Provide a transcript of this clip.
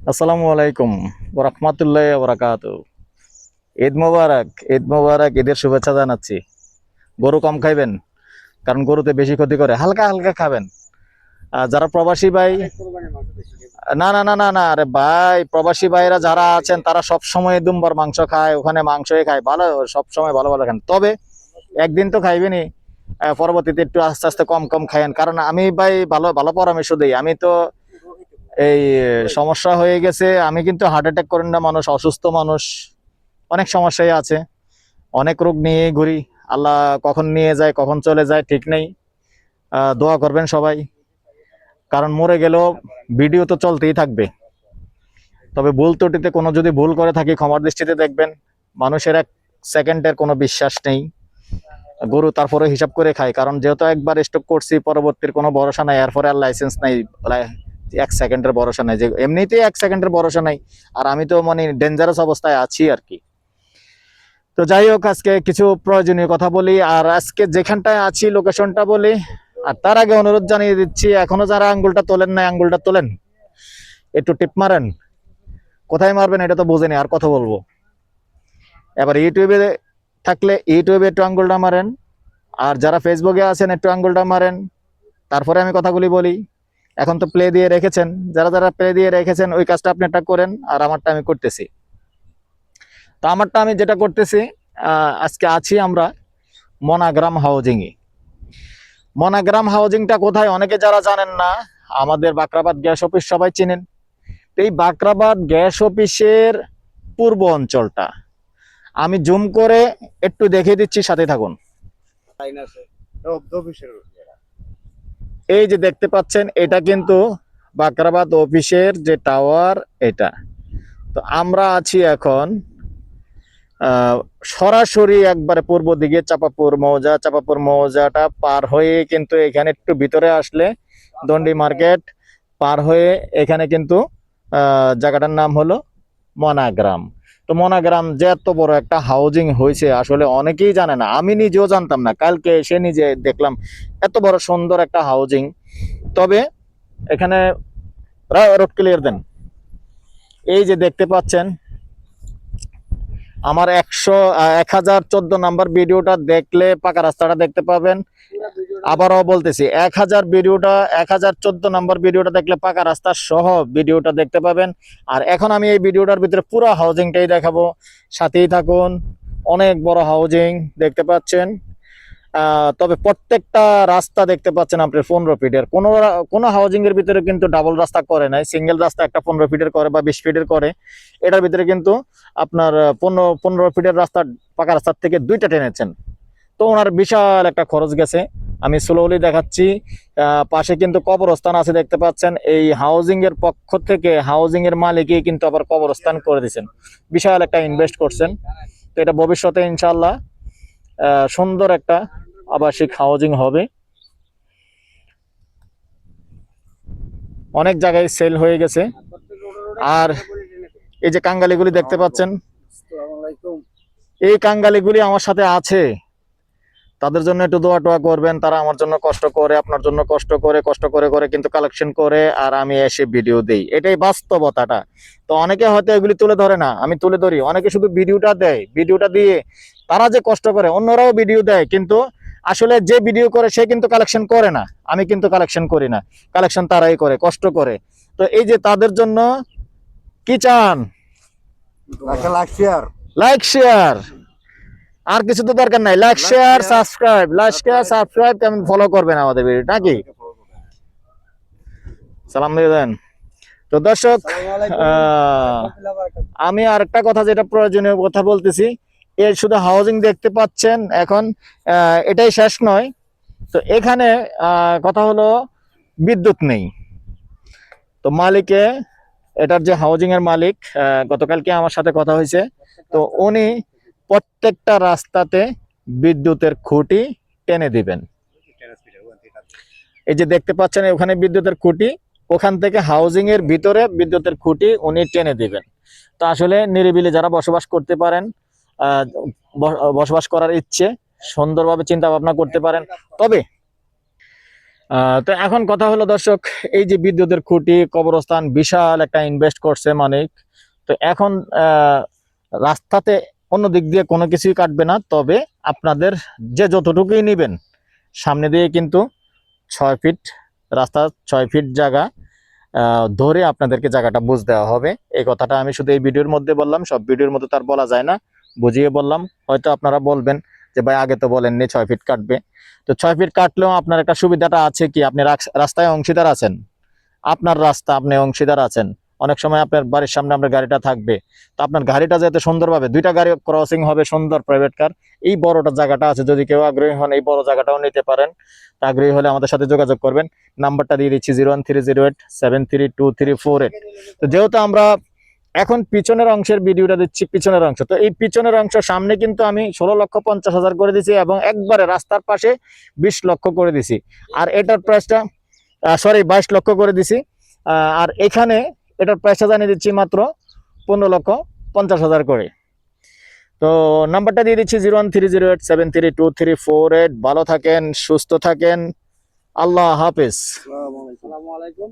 আসসালামু আলাইকুম ওয়া রাহমাতুল্লাহি ওয়া বারাকাতুহু। ঈদ মোবারক, ঈদ মোবারক, ঈদের শুভেচ্ছা জানাচ্ছি। গরু কম খাইবেন, কারণ গরুতে বেশি ক্ষতি করে। হালকা হালকা খাবেন। আর যারা প্রবাসী ভাই, না না না না না, আরে ভাই, প্রবাসী ভাইরা যারা আছেন তারা সব সময় দুম্বার মাংস খায়, ওখানে মাংসই খায়, ভালো, সব সময় ভালো ভালো খান। তবে একদিন তো খাইবেনই, পরবর্তীতে একটু আস্তে আস্তে কম কম খাইয়েন। কারণ আমি ভাই ভালো ভালো পরামর্শ দিই। আমি তো এই সমস্যা হয়ে গেছে, আমি কিন্তু হার্ট অ্যাটাক করেন না মানুষ, অসুস্থ মানুষ, অনেক সমস্যায় আছে, অনেক রোগ নিয়ে ঘুরি। আল্লাহ কখন নিয়ে যায় কখন চলে যায় ঠিক নেই। দোয়া করবেন সবাই, কারণ মরে গেলেও ভিডিও তো চলতেই থাকবে। তবে ভুল ত্রুটিতে কোনো যদি ভুল করে থাকি ক্ষমার দৃষ্টিতে দেখবেন। মানুষের এক সেকেন্ডের কোনো বিশ্বাস নেই। গরু তারপরে হিসাব করে খায়, কারণ যেহেতু একবার স্টক করছি, পরবর্তীর কোনো ভরসা নাই, এরপরে আর লাইসেন্স নাই। এক সেকেন্ডের ভরসা নাই, যে এমনিতেই এক সেকেন্ডের ভরসা নাই, আর আমি তো মানে ডেঞ্জারাস অবস্থায় আছি আর কি। তো যাই হোক, আজকে কিছু প্রয়োজনীয় কথা বলি, আর আজকে যেখানটায় আছি লোকেশনটা বলি। আর তার আগে অনুরোধ জানিয়ে দিচ্ছি, এখনো যারা আঙ্গুলটা তোলেন না, আঙ্গুলটা তোলেন, একটু টিপ মারেন। কোথায় মারবেন এটা তো বুঝেনি, আর কথা বলবো। এবার ইউটিউবে থাকলে ইউটিউবে একটু আঙ্গুলটা মারেন, আর যারা ফেসবুকে আছেন একটু আঙ্গুলটা মারেন, তারপরে আমি কথাগুলি বলি। এখন তো প্লে দিয়ে রেখেছেন, যারা যারা প্লে দিয়ে রেখেছেন ওই কাজটা আপনি একটা করেন, আর আমারটা আমি করতেছি। তো আমারটা আমি যেটা করতেছি, আজকে আছি আমরা মনাগ্রাম হাউজিং এ। মনাগ্রাম হাউজিংটা কোথায় অনেকে যারা জানেন না, আমাদের বাকরাবাদ গ্যাস অফিস সবাই চিনেন। এই বাকরাবাদ গ্যাস অফিসের পূর্ব অঞ্চলটা আমি জুম করে একটু দেখিয়ে দিচ্ছি, সাথে থাকুন। এই যে দেখতে পাচ্ছেন, এটা কিন্তু বাকরাবাদ অফিসের যে টাওয়ার, এটা। তো আমরা আছি এখন সরাসরি একবারে পূর্ব দিকে চাপাপুর মৌজা। চাপাপুর মৌজাটা পার হয়ে কিন্তু এখানে একটু ভিতরে আসলে দন্ডি মার্কেট পার হয়ে এখানে কিন্তু জায়গাটার নাম হলো মনাগ্রাম। তো মনাগ্রাম যে এত বড় একটা হাউজিং হয়েছে, আসলে অনেকেই জানে না, আমি নিজেও জানতাম না, কালকে এসে নিজে দেখলাম এত বড় সুন্দর একটা হাউজিং। তবে এখানে রোড ক্লিয়ার দেন। এই যে দেখতে পাচ্ছেন, আমার 1014 নাম্বার ভিডিওটা দেখলে পাকা রাস্তাটা দেখতে পাবেন। আবারও বলতেছি, 1014 নাম্বার ভিডিওটা দেখলে পাকা রাস্তা সহ ভিডিওটা দেখতে পাবেন। আর এখন আমি এই ভিডিওটার ভিতরে পুরো হাউজিংটাই দেখাবো, সাথেই থাকুন। অনেক বড় হাউজিং দেখতে পাচ্ছেন। তবে প্রত্যেকটা রাস্তা দেখতে পাচ্ছেন আপনি 15 ফিটের। কোনো হাউজিং এর ভিতরে কিন্তু ডাবল রাস্তা করে নাই, সিঙ্গেল রাস্তা একটা 15 ফিটের করে বা 20 ফিটের করে। এটার ভিতরে কিন্তু আপনার 15 ফিটের রাস্তা, পাকা রাস্তার থেকে দুইটা টেনেছেন। তো ওনার বিশাল একটা খরচ গেছে। আমি স্লোলি দেখাচ্ছি। পাশে কিন্তু কবরস্থান আছে দেখতে পাচ্ছেন। এই হাউজিং এর পক্ষ থেকে হাউজিং এর মালিকই কিন্তু আবার কবরস্থান করে দিয়েছেন, বিশাল একটা ইনভেস্ট করছেন। তো এটা ভবিষ্যতে ইনশাল্লাহ সুন্দর একটা আবাসিক হাউজিং হবে। অনেক জায়গায় সেল হয়ে গেছে। আর এই যে কাঙ্গালিগুলি দেখতে পাচ্ছেন, এই কাঙ্গালিগুলি আমার সাথে আছে। তাদের জন্য একটু দোয়া টোয়া করবেন। তারা আমার জন্য কষ্ট করে, আপনার জন্য কষ্ট করে করে কিন্তু কালেকশন করে, আর আমি এসে ভিডিও দেই। এটাই বাস্তবতাটা। তো অনেকে হয়তো এগুলি তুলে ধরে না, আমি তুলে ধরি। অনেকে শুধু ভিডিওটা দেয়, ভিডিওটা দিয়ে তারা যে কষ্ট করে, অন্যরাও ভিডিও দেয়, কিন্তু আসলে যে ভিডিও করে সে কিন্তু কালেকশন করে না। আমি কিন্তু কালেকশন করি না, কালেকশন তারাই করে, কষ্ট করে। তো এই যে তাদের জন্য কি চান? লাইক শেয়ার, আর কিছু তো দরকার নাই। লাইক শেয়ার সাবস্ক্রাইব, কেমন ফলো করবেন আমাদের ভিডিও নাকি? সালাম দিয়ে দেন। তো দর্শক, আমি আরেকটা কথা, যেটা প্রয়োজনীয় কথা বলতেছি, এই শুধু হাউজিং দেখতে পাচ্ছেন এখন, এটাই শেষ নয়। তো এখানে কথা হলো বিদ্যুৎ নেই। তো মালিকে, এটার যে হাউজিং এর মালিক, গতকালকে আমার সাথে কথা হয়েছে। তো উনি প্রত্যেকটা রাস্তাতে বিদ্যুতের খুঁটি টেনে দিবেন। এই যে দেখতে পাচ্ছেন ওখানে বিদ্যুতের খুঁটি, ওখান থেকে হাউজিং এর ভিতরে বিদ্যুতের খুঁটি উনি টেনে দিবেন। তো আসলে নিরিবিলি যারা বসবাস করতে পারেন, বসবাস করার ইচ্ছে, সুন্দরভাবে চিন্তা ভাবনা করতে পারেন। তবে তো এখন কথা হলো দর্শক, এই যে বিদ্যুতের খুঁটি কবরস্থান বিশাল একটা ইনভেস্ট করছে মানিক। তো এখন রাস্তাতে অন্য দিক দিয়ে কোনো কিছুই কাটবে না, তবে আপনাদের যে যতটুকুই নেবেন সামনে দিয়ে কিন্তু 6 ফিট রাস্তা, 6 ফিট জায়গা ধরে আপনাদেরকে জায়গাটা বুঝ দেওয়া হবে। এই কথাটা আমি শুধু এই ভিডিওর মধ্যে বললাম, সব ভিডিওর মধ্যে তার বলা যায় না, বুঝিয়ে বললাম। হয়তো আপনারা বলবেন যে ভাই আগে তো বলেননি 6 ফিট কাটবে। তো 6 ফিট কাটলেও আপনার একটা সুবিধাটা আছে কি, আপনি রাস্তায় অংশীদার আছেন, আপনার রাস্তা আপনি অংশীদার আছেন। অনেক সময় আপনার বাড়ির সামনে আপনার গাড়িটা থাকবে, তো আপনার গাড়িটা যাতে সুন্দরভাবে 2টা গাড়ি ক্রসিং হবে, সুন্দর প্রাইভেট কার, এই বড়টা জায়গাটা আছে। যদি কেউ আগ্রহী হন এই বড় জায়গাটাও নিতে পারেন। আগ্রহী হলে আমাদের সাথে যোগাযোগ করবেন। নাম্বারটা দিয়ে দিচ্ছি 01308732348। তো যেহেতু আমরা এখন পিছনের অংশের ভিডিওটা দিচ্ছি, পিছনের অংশ, তো এই পিছনের অংশ সামনে কিন্তু আমি 16,50,000 করে দিছি এবং একবারে রাস্তার পাশে 20 লক্ষ করে দিছি। আর এটার প্রাইসটা 22 লক্ষ করে দিছি। আর এখানে এটার প্রাইসটা জানিয়ে দিচ্ছি মাত্র 15,50,000 করে। তো নাম্বারটা দিয়ে দিচ্ছি 01308732348। ভালো থাকেন, সুস্থ থাকেন, আল্লাহ হাফেজ। আসসালামু আলাইকুম।